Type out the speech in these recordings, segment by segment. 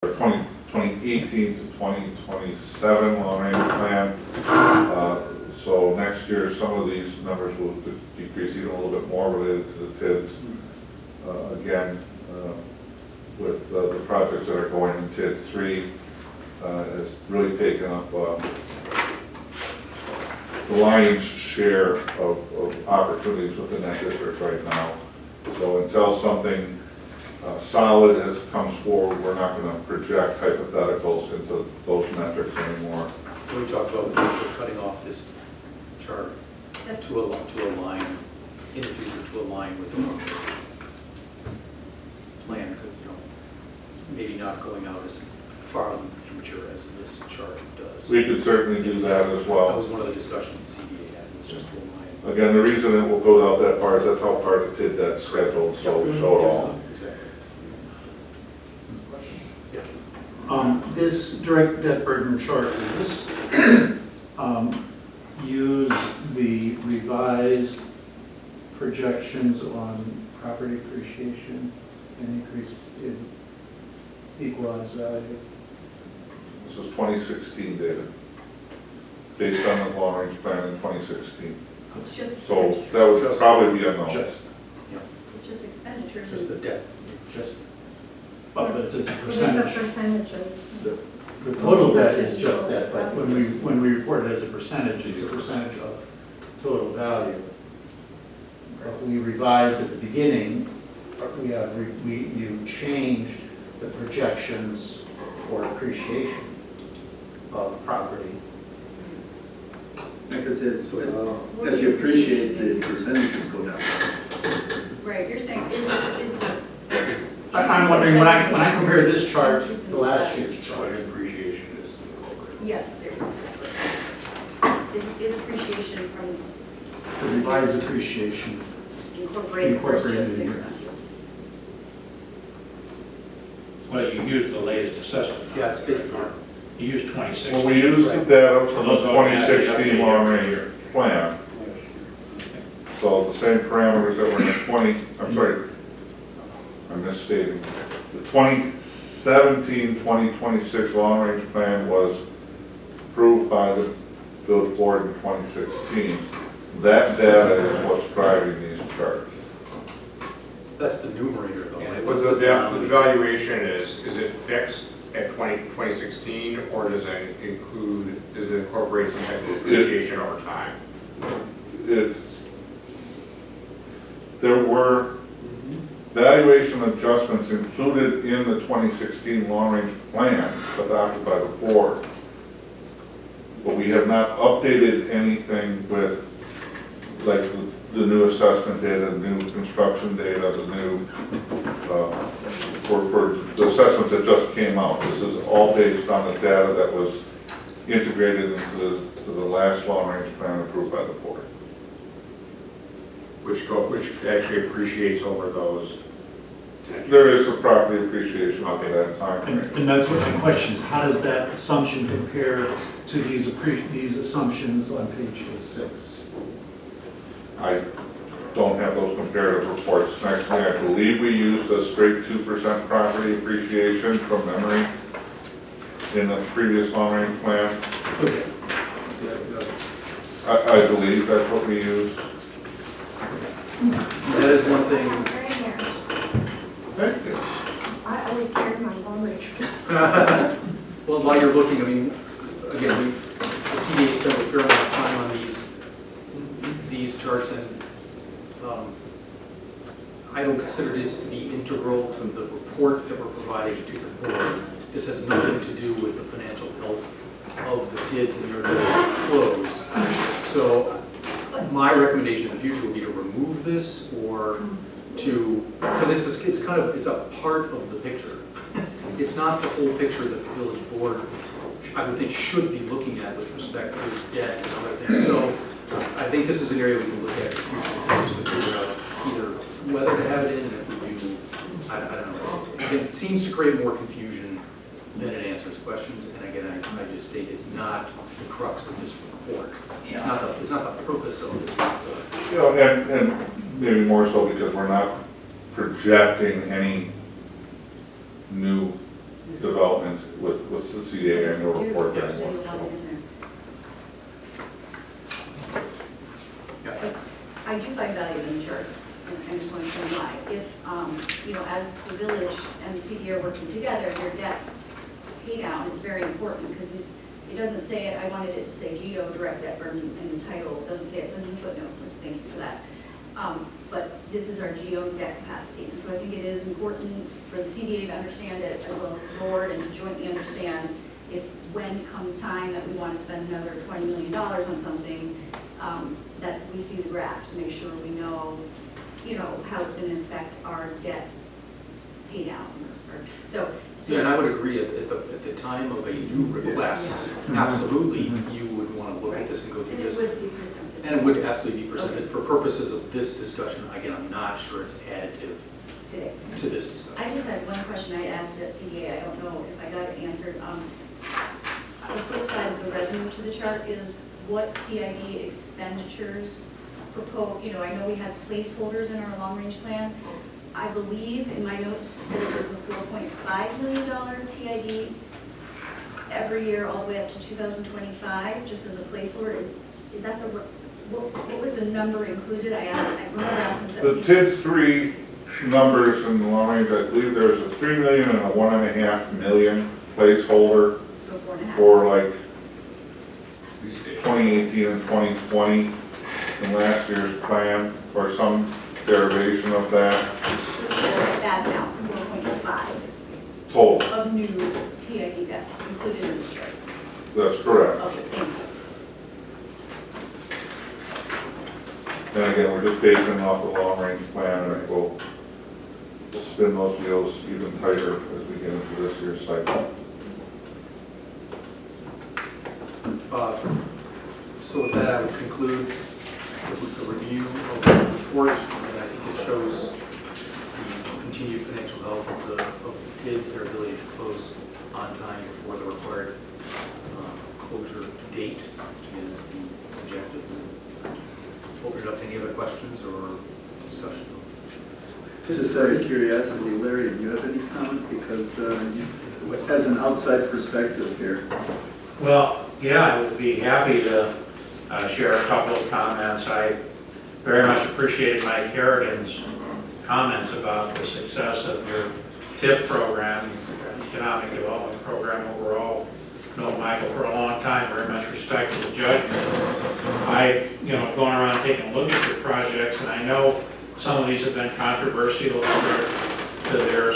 2018 to 2027 long-range plan. So next year, some of these numbers will decrease even a little bit more related to the TIDs. Again, with the projects that are going in TID 3, has really taken up the lion's share of opportunities within that district right now. So until something solid comes forward, we're not going to project hypotheticals into those metrics anymore. We talked about cutting off this chart to align, in the future, to align with the plan, because, you know, maybe not going out as far in the future as this chart does. We could certainly do that as That well. was one of the discussions the CBA had, was just to align. Again, the reason it will go out that far is that's how far the TID that's scheduled, so we show it all. Exactly. This direct debt burden chart, does this use the revised projections on property appreciation and increase in equalized value? This is 2016 data, based on the long-range plan in 2016. It's just, So that would probably be unknown. Just, it's just expenditure. just the debt. Just, but it's a What is the percentage. percentage of? The total debt is just that, but when we report it as a percentage, it's a percentage of total value. But we revised at the beginning, you changed the projections for appreciation of property. Because as you appreciate, the percentages go down. Right, you're saying, is the. I'm wondering, when I compare this chart to last year's chart, Appreciation is incorporated. Yes, there is appreciation from the revised appreciation, incorporated versus just Incorporated, yeah. expenses. Well, you used the latest assessment. Yeah, it's basically, You used 2016. Well, we used the data from the Those automatically 2016 update long-range every year. plan. So the same parameters that were in the I'm sorry, I'm misstating. The 2017-2026 long-range plan was approved by the village board in 2016. That data is what's driving these charts. that's the numerator though. And right? what's the valuation is it fixed at 2016, or does it incorporate some type of depreciation over time? There were valuation adjustments included in the 2016 long-range plan adopted by the board. But we have not updated anything with, like, the new assessment data, the new construction data, the new, for the assessments that just came out. This is all based on the data that was integrated into the last long-range plan approved by the board. Which actually appreciates over those 10 There is a property appreciation over that time and frame. that's what my question is, how does that assumption compare to these assumptions on page 6? I don't have those comparative reports next to me. I believe we used a straight 2% property appreciation from memory in the previous long-range plan. Okay. I believe that's what we used. That is one thing. Right here. Thank you. I always carry my long range. Well, while you're looking, I mean, again, the CDA spent a fair amount of time on these charts, and I don't consider this to be integral to the report that we're providing to the board. This has nothing to do with the financial health of the TIDs and their ability to close. So my recommendation in the future would be to remove this, or to, because it's a part of the picture. It's not the whole picture that the village board, I would think, should be looking at with respect to debt and other things. So I think this is an area we can look at in the future to figure out either whether to have it in, and if we do, I don't know. It seems to create more confusion than it answers questions. And again, I just state it's not the crux of this report. It's not the purpose of this report. You know, and maybe more so because we're not projecting any new development with the CDA annual Do, report so anymore. you want it in there. Yeah. But I do find value in the chart, and I just want to show why. If, as the village and the CDA are working together, your debt pay down is very important, because it doesn't say it, I wanted it to say GO, direct debt burden, in the title, it doesn't say it, says in the footnote, which thank you for that. But this is our GO debt capacity, and so I think it is important for the CDA to understand it, as well as the board, and to jointly understand if, when it comes time that we want to spend another $20 million on something, that we see the graph to make sure we know, how it's going to affect our debt pay down. So Yeah, and I would agree, at the time of a new request, absolutely, you would want to look at this and go through And it this. would be presented. And it would absolutely be presented. For purposes of this discussion, again, I'm not sure it's additive Today. to this discussion. I just had one question I asked at CDA, I don't know if I got it answered. The flip side of the revenue to the chart is what TID expenditures proposed, I know we had placeholders in our long-range plan. I believe in my notes, it said it was a $4.5 million TID every year all the way up to 2025, just as a placeholder. Is that what was the number included? I remember asking this at The CDA. TID 3 numbers in the long range, I believe there's a 3 million and a 1.5 million placeholder So 4.5. for like 2018 and 2020 in last year's plan, or some derivation of that That amount, 4.5 total. of new TID debt included in this chart. That's correct. Okay, thank you. And again, we're just basing it off the long-range plan, and we'll spin those wheels even tighter as we get into this year's cycle. So with that, I would conclude the review of the report, and I think it shows the continued financial health of the TIDs, their ability to close on time before the required closure date is the objective. Open it up to any other questions or discussion. Just out of curiosity, Larry, do you have any comment? Because as an outside perspective here. Well, yeah, I would be happy to share a couple of comments. I very much appreciated Mike Kerrigan's comments about the success of your TIF program, Economic Development Program overall. Known Michael for a long time, very much respect his judgment. Going around taking a look at your projects, and I know some of these have been controversial to their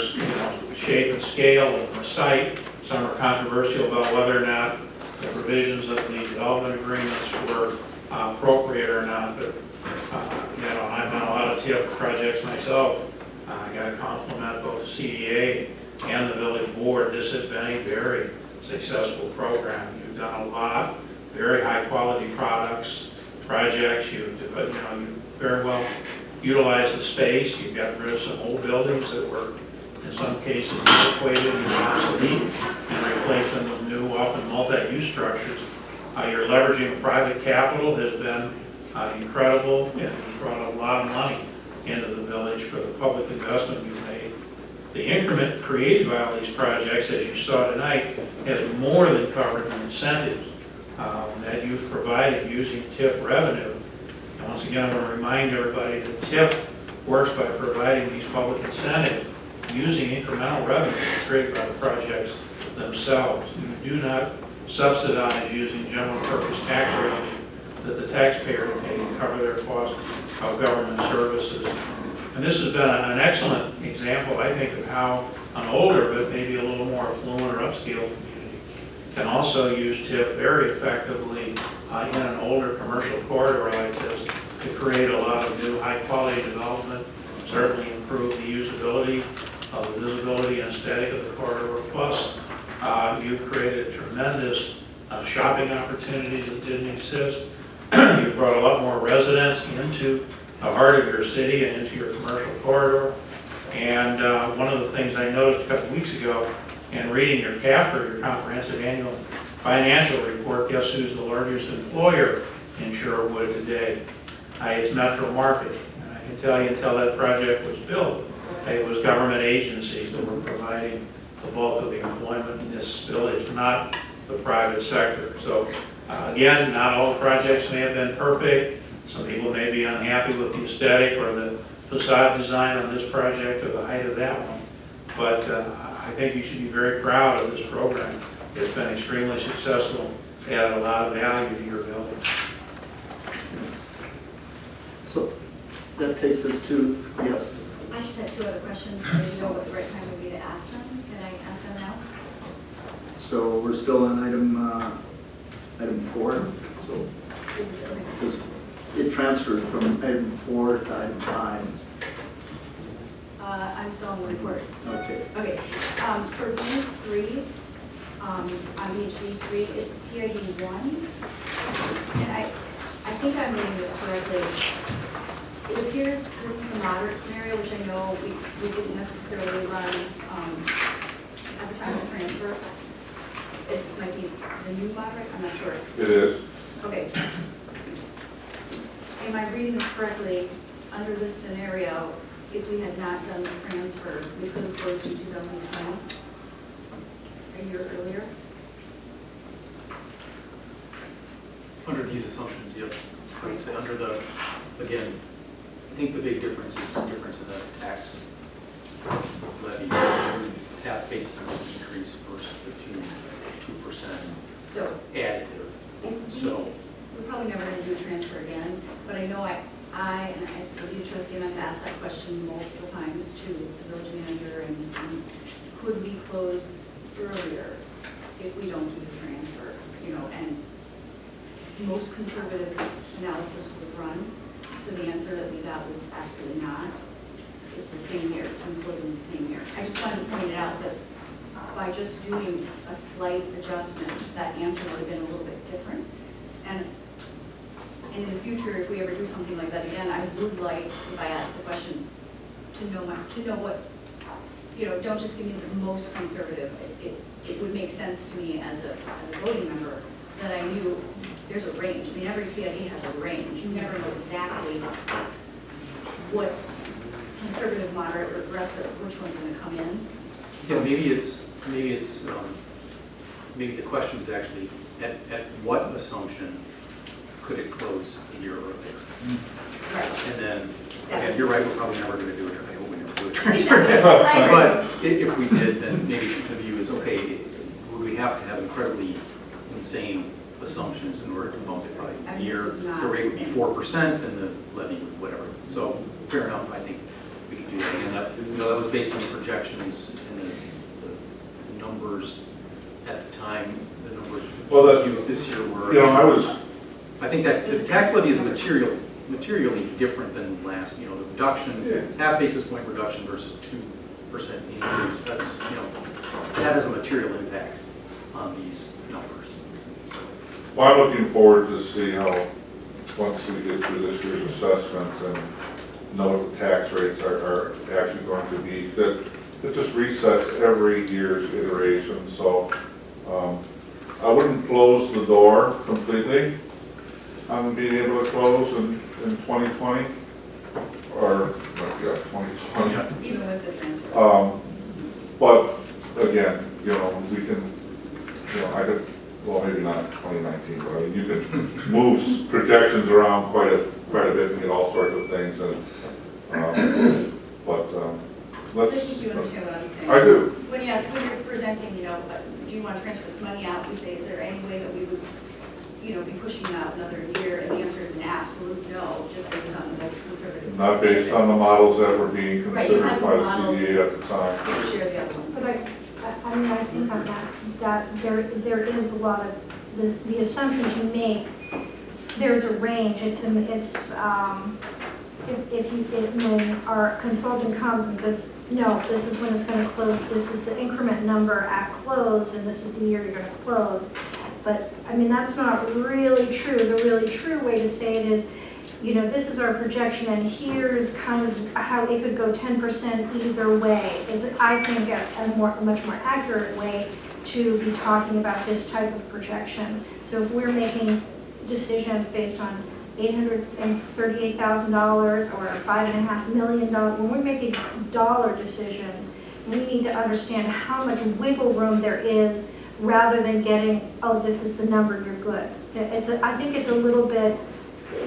shape and scale of the site. Some are controversial about whether or not the provisions of the development agreements were appropriate or not. But I've done a lot of TIF projects myself. I got to compliment both the CDA and the village board. This has been a very successful program. You've done a lot, very high quality projects. You very well utilized the space. You've gotten rid of some old buildings that were in some cases antiquated and obsolete, and replaced them with new, often multi-use structures. Your leveraging of private capital has been incredible, and has brought a lot of money into the village for the public investment you've made. The increment created by all these projects, as you saw tonight, has more than covered the incentives that you've provided using TIF revenue. And once again, I want to remind everybody that TIF works by providing these public incentives using incremental revenue created by the projects themselves. You do not subsidize using general purpose tax revenue that the taxpayer pay to cover their cost of government services. And this has been an excellent example, I think, of how an older but maybe a little more affluent or upscale community can also use TIF very effectively in an older commercial corridor like this to create a lot of new high-quality development, certainly improve the usability, the visibility and aesthetic of the corridor. Plus, you've created tremendous shopping opportunities that didn't exist. You've brought a lot more residents into the heart of your city and into your commercial corridor. And one of the things I noticed a couple weeks ago in reading your CAFR, your comprehensive annual financial report, guess who's the largest employer in Shorewood today? It's Metro Market. And I can tell you until that project was built, it was government agencies that were providing the bulk of the employment in this village, not the private sector. So again, not all the projects may have been perfect. Some people may be unhappy with the aesthetic or the facade design on this project or the height of that one. But I think you should be very proud of this program. It's been extremely successful, added a lot of value to your building. So that takes us to, yes. I just have two other questions. I didn't know what the right time would be to ask them. Can I ask them now? So we're still on item 4. So This is okay. because it transfers from item 4 to item 5. I'm still on the report. Okay. Okay, for B3, on page B3, it's TID 1. And I think I'm reading this correctly. It appears this is the moderate scenario, which I know we didn't necessarily run at the time of transfer. It might be the new moderate, I'm not sure. It is. Okay. Am I reading this correctly? Under this scenario, if we had not done the transfer, we could have closed in 2020, a year earlier? Under these assumptions, yep. I would say under the, again, I think the big difference is the difference in the tax levy, half basis point increase versus the 2% So, additive. So, we're probably never going to do a transfer again, but I know I believe trustee meant to ask that question multiple times to the village manager, and could we close earlier if we don't do the transfer, and most conservative analysis would run. So the answer that we got was absolutely not. It's the same year, it's going to close in the same year. I just wanted to point it out that by just doing a slight adjustment, that answer would have been a little bit different. And in the future, if we ever do something like that again, I would like, if I ask the question, to know what, don't just give me the most conservative. It would make sense to me as a voting member that I knew there's a range. I mean, every TID has a range. You never know exactly what conservative, moderate, or aggressive, which one's going to come in. yeah, maybe the question is actually, at what assumption could it close a year earlier? Right. And then, again, you're right, we're probably never going to do it. I hope we never do a transfer. I agree. But if we did, then maybe the view is, okay, would we have to have incredibly insane assumptions in order to bump it by I a mean, year? this is not The rate would be insane. 4% and the levy would whatever. So fair enough, I think we could do that. And that was based on the projections and the numbers at the time, the numbers used this year were. I think that the tax levy is materially different than last, the reduction, half basis point reduction versus 2% increase. That's, that has a material impact on these numbers. Well, I'm looking forward to see how, once we get through this year's assessment and know what the tax rates are actually going to be, that it just resets every year's iteration. So I wouldn't close the door completely on being able to close in 2020, or, yeah, 2020. Yeah. Even with the transfer. But again, we can, I could, well, maybe not 2019, but I mean, you can move projections around quite a bit and get all sorts of things, and I let's. think you understand what I'm saying. I do. When you're presenting, do you want to transfer this money out? We say, is there any way that we would, be pushing out another year? And the answer is an absolute no, just based on the most conservative. Not based on the models that were being Right, you have considered the by the models. CDA at the time. Can't share the other ones. But I think on that there is a lot of, the assumptions you make, there's a range. When our consultant comes and says, no, this is when it's going to close, this is the increment number at close, and this is the year you're going to close. But, that's not really true. The really true way to say it is, this is our projection, and here's kind of how it could go 10% either way, is, I think, a much more accurate way to be talking about this type of projection. So if we're making decisions based on $838,000 or $5.5 million, when we're making dollar decisions, we need to understand how much wiggle room there is rather than getting, oh, this is the number, you're good. I think it's a little bit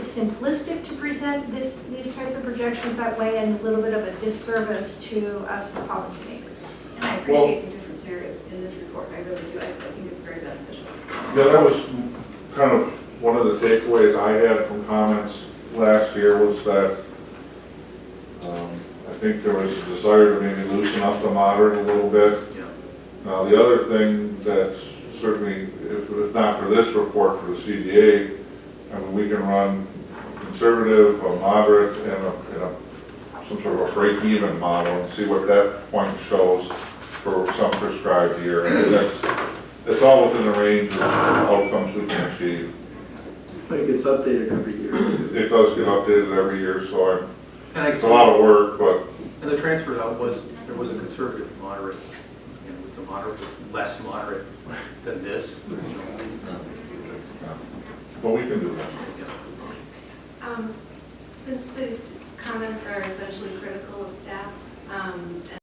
simplistic to present these types of projections that way, and a little bit of a disservice to us as policymakers. And I appreciate the different scenarios in this report, I really do, I think it's very beneficial. Yeah, that was kind of one of the takeaways I had from comments last year was that I think there was a desire to maybe loosen up the moderate a little bit. Yeah. Now, the other thing that's certainly, if not for this report, for the CDA, I mean, we can run conservative, a moderate, and some sort of a break-even model and see what that point shows for some prescribed year. And that's all within the range of outcomes we can achieve. But it gets updated every year. It does get updated every year, so And it's a lot of work, but And the transfer out there was a conservative moderate, and the moderate was less moderate than this. but we can do that. Since these comments are essentially critical of staff,